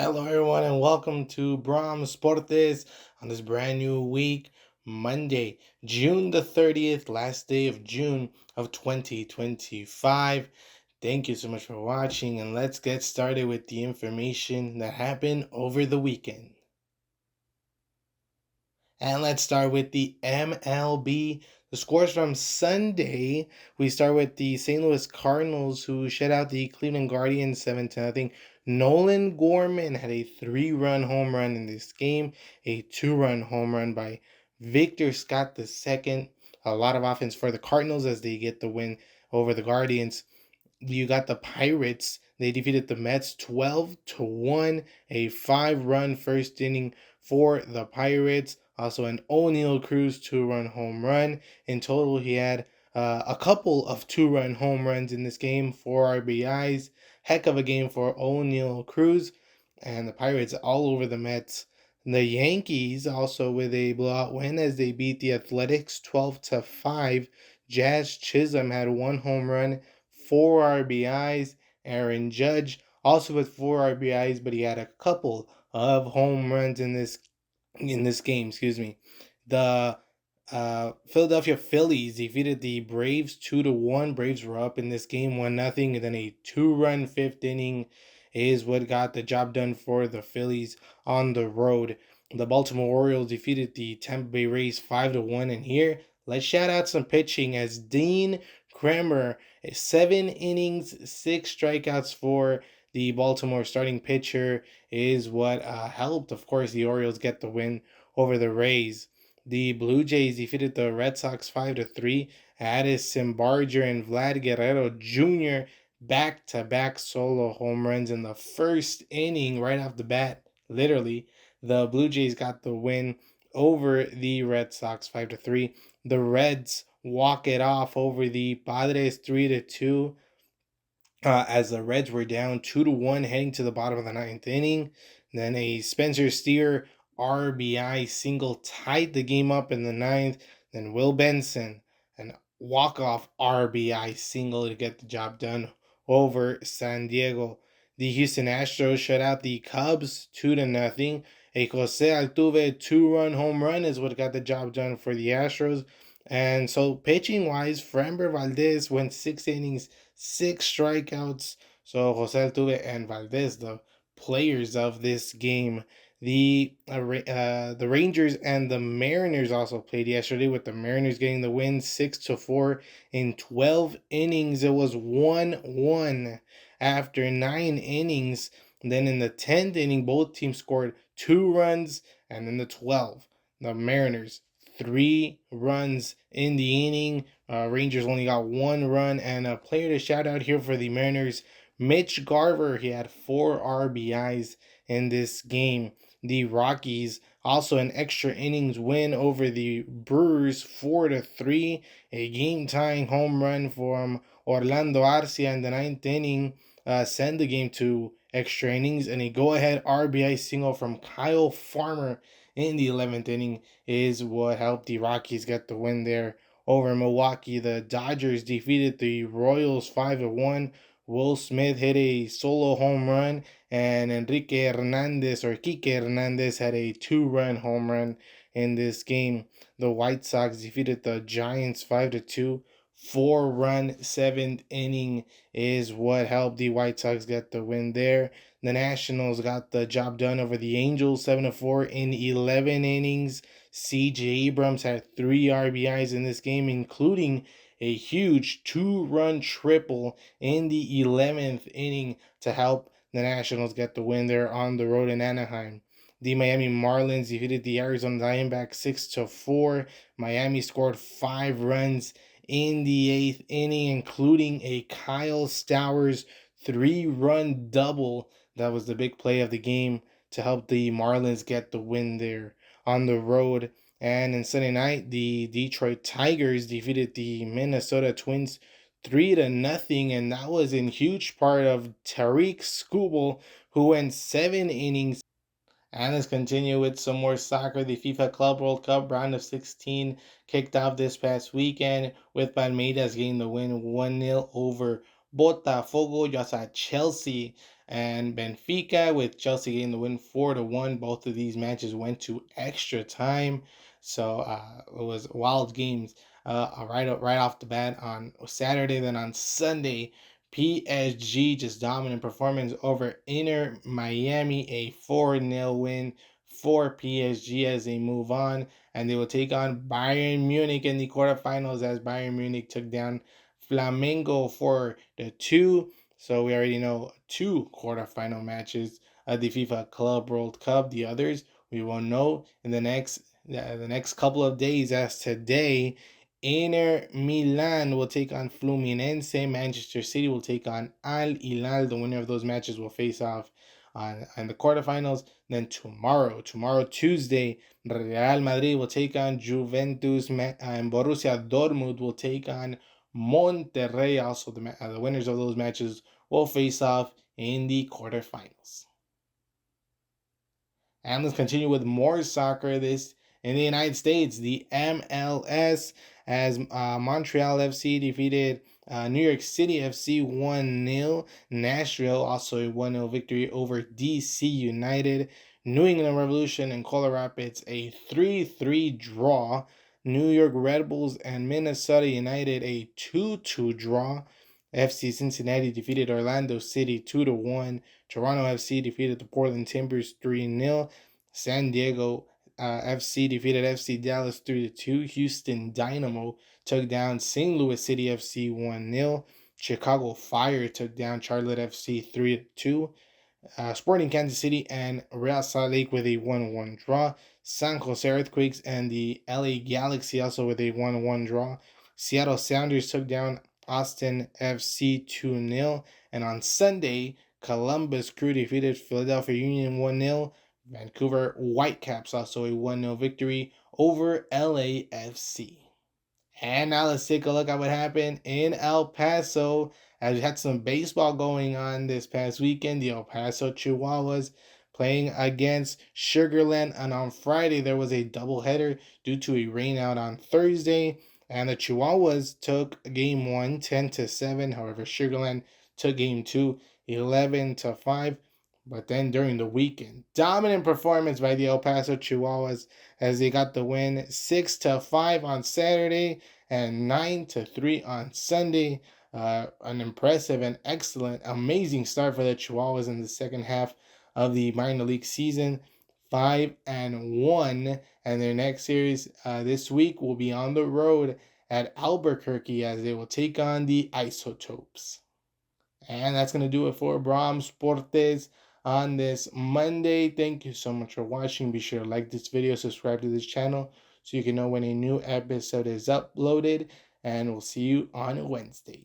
Hello, everyone, and welcome to Bram Sportes on this brand new week, Monday, June the 30th, last day of June of 2025. Thank you so much for watching, and let's get started with the information that happened over the weekend. And let's start with the MLB. The scores from Sunday. We start with the St. Louis Cardinals, who shut out the Cleveland Guardians 7-0. Nolan Gorman had a 3-run home run in this game, a 2-run home run by Victor Scott II. A lot of offense for the Cardinals as they get the win over the Guardians. You got the Pirates. They defeated the Mets 12-1, a 5-run first inning for the Pirates. Also, an O'Neal Cruz 2-run home run. In total, he had a couple of 2-run home runs in this game, 4 RBIs. Heck of a game for O'Neal Cruz. And the Pirates all over the Mets. The Yankees also with a blowout win as they beat the Athletics 12-5. Jazz Chisholm had 1 home run, 4 RBIs. Aaron Judge also with 4 RBIs, but he had a couple of home runs in this game. Excuse me. The Philadelphia Phillies defeated the Braves 2-1. Braves were up in this game 1-0, and then a 2-run fifth inning is what got the job done for the Phillies on the road. The Baltimore Orioles defeated the Tampa Bay Rays 5-1, and here let's shout out some pitching as Dean Kremer, 7 innings, 6 strikeouts for the Baltimore starting pitcher is what helped, of course, the Orioles get the win over the Rays. The Blue Jays defeated the Red Sox 5-3. Addison Barger and Vlad Guerrero Jr. back-to-back solo home runs in the first inning right off the bat. Literally, the Blue Jays got the win over the Red Sox 5-3. The Reds walk it off over the Padres 3-2 as the Reds were down 2-1 heading to the bottom of the ninth inning. Then a Spencer Steer RBI single tied the game up in the ninth. Then Will Benson, an walk-off RBI single to get the job done over San Diego. The Houston Astros shut out the Cubs 2-0. A Jose Altuve 2-run home run is what got the job done for the Astros. And so pitching-wise, Framber Valdez went 6 innings, 6 strikeouts. So Jose Altuve and Valdez, the players of this game. The Rangers and the Mariners also played yesterday, with the Mariners getting the win 6-4 in 12 innings. It was 1-1 after 9 innings. Then in the 10th inning, both teams scored 2 runs, and in the 12th, the Mariners 3 runs in the inning. Rangers only got 1 run, and a player to shout out here for the Mariners, Mitch Garver. He had 4 RBIs in this game. The Rockies also an extra innings win over the Brewers 4-3. A game-tying home run from Orlando Arcia in the ninth inning send the game to extra innings, and a go-ahead RBI single from Kyle Farmer in the 11th inning is what helped the Rockies get the win there over Milwaukee. The Dodgers defeated the Royals 5-1. Will Smith hit a solo home run, and Enrique Hernandez or Kike Hernandez had a 2-run home run in this game. The White Sox defeated the Giants 5-2. 4-run seventh inning is what helped the White Sox get the win there. The Nationals got the job done over the Angels 7-4 in 11 innings. CJ Abrams had 3 RBIs in this game, including a huge 2-run triple in the 11th inning to help the Nationals get the win there on the road in Anaheim. The Miami Marlins defeated the Arizona Diamondbacks 6-4. Miami scored 5 runs in the 8th inning, including a Kyle Stowers 3-run double. That was the big play of the game to help the Marlins get the win there on the road. And in Sunday night, the Detroit Tigers defeated the Minnesota Twins 3-0, and that was in huge part of Tariq Skubal, who went 7 innings. And let's continue with some more soccer. The FIFA Club World Cup round of 16 kicked off this past weekend with Palmeiras getting the win 1-0 over Botafogo just at Chelsea and Benfica, with Chelsea getting the win 4-1. Both of these matches went to extra time, so it was wild games. Right off the bat on Saturday, then on Sunday, PSG just dominant performance over Inter Miami, a 4-0 win for PSG as they move on, and they will take on Bayern Munich in the quarterfinals as Bayern Munich took down Flamengo for the two. So we already know two quarterfinal matches of the FIFA Club World Cup. The others we will know in the next couple of days. As today, Inter Milan will take on Fluminense. Manchester City will take on Al Hilal. The winner of those matches will face off on the quarterfinals. Then tomorrow Tuesday, Real Madrid will take on Juventus, and Borussia Dortmund will take on Monterrey. Also, the winners of those matches will face off in the quarterfinals. And let's continue with more soccer. This in the United States, the MLS, as Montreal FC defeated New York City FC 1-0. Nashville also a 1-0 victory over DC United. New England Revolution and Colorado Rapids a 3-3 draw. New York Red Bulls and Minnesota United a 2-2 draw. FC Cincinnati defeated Orlando City 2-1. Toronto FC defeated the Portland Timbers 3-0. San Diego FC defeated FC Dallas 3-2. Houston Dynamo took down St. Louis City FC 1-0. Chicago Fire took down Charlotte FC 3-2. Sporting Kansas City and Real Salt Lake with a 1-1 draw. San Jose Earthquakes and the LA Galaxy also with a 1-1 draw. Seattle Sounders took down Austin FC 2-0. And on Sunday, Columbus Crew defeated Philadelphia Union 1-0. Vancouver Whitecaps also a 1-0 victory over LAFC. And now let's take a look at what happened in El Paso, as we had some baseball going on this past weekend. The El Paso Chihuahuas playing against Sugarland, and on Friday there was a doubleheader due to a rainout on Thursday, and the Chihuahuas took game 1 10-7. However, Sugarland took game 2 11-5. But then during the weekend, dominant performance by the El Paso Chihuahuas as they got the win 6-5 on Saturday and 9-3 on Sunday. An impressive and excellent, amazing start for the Chihuahuas in the second half of the minor league season. 5-1, and their next series this week will be on the road at Albuquerque as they will take on the Isotopes. And that's going to do it for Bram Sportes on this Monday. Thank you so much for watching. Be sure to like this video, subscribe to this channel so you can know when a new episode is uploaded, and we'll see you on Wednesday.